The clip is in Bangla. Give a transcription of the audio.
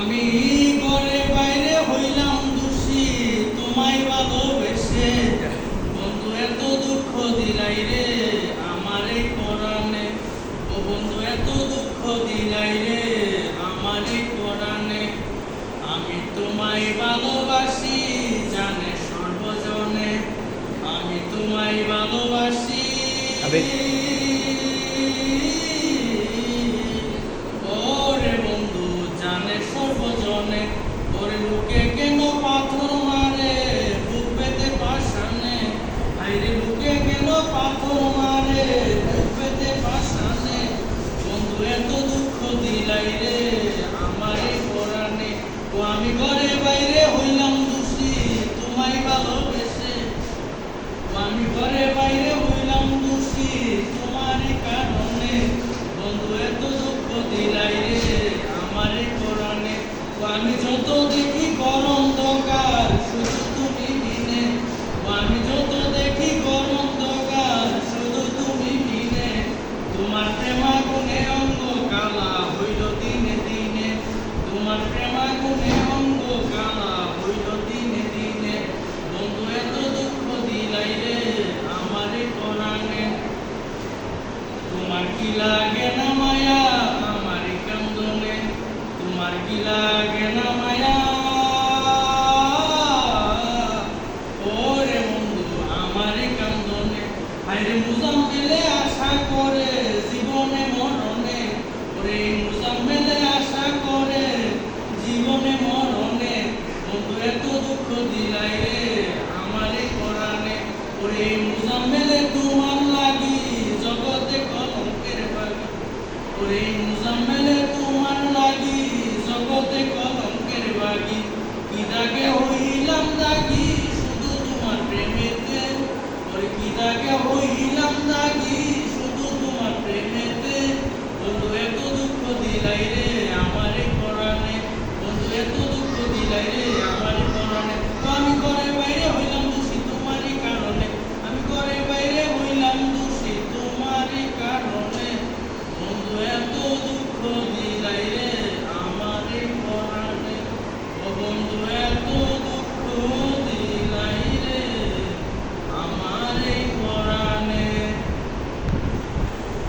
আমি ঘরে বাইরে হইলাম দোষী তোমায় ভালোবেসে, বন্ধু এত দুঃখ দিলাই রে আমার এই পরাণে, ও বন্ধু এত দুঃখ দিলাই রে আমার এই পরাণে। আমি তোমায় ভালোবাসি জানে সর্বজনে, আমি তোমায় ভালোবাসি ওরে বন্ধু জানে সর্বজনে। ওরে লোকে কেন পাথর মারে বুক পেতে পাষাণে, আইরে লোকে কেন পাথর মারে বুক পেতে পাষাণে, বন্ধু এত দুঃখ দিলাই রে আমার এই পরাণে। ও আমি ঘরে বাইরে হইলাম দোষী তোমায় ভালোবেসে, ও আমি ঘরে বাইরে হইলাম দোষী তোমার কারণে, বন্ধু এত দুঃখ দিলাই রে আমার এই পরাণে। ও আমি যত দেখি গরম দরকার শুধু তুমি বিনে, ও আমি যত দেখি গরম দরকার শুধু তুমি বিনে, তোমার প্রেমাগুণে অঙ্গ কালা হইল দিনে দিনে, তোমার প্রেমাগুণে অঙ্গ কালা হইল দিনে দিনে, বন্ধু এত দুঃখ দিলাই রে আমার এই পরাণে। তোমার কি লাগে না মায়া আমার এই কান্দনে, তোমার কি লাগে না মায়া ওরে বন্ধু আমার এই কান্দনে। হায়রে মুজাম্মেলে আশা করে জীবনে মরণে, ওরে মুজাম্মেলে আশা করে জীবনে মরণে, বন্ধু এত দুঃখ দিলাই রে আমার এই পরাণে। ওরে মুজাম্মেলে তোমার লাগি জগতে কলঙ্কের বাগি, ওরে মুজাম্মেলে তোমার লাগি জগতে কলঙ্কের বাগি, কি দাগে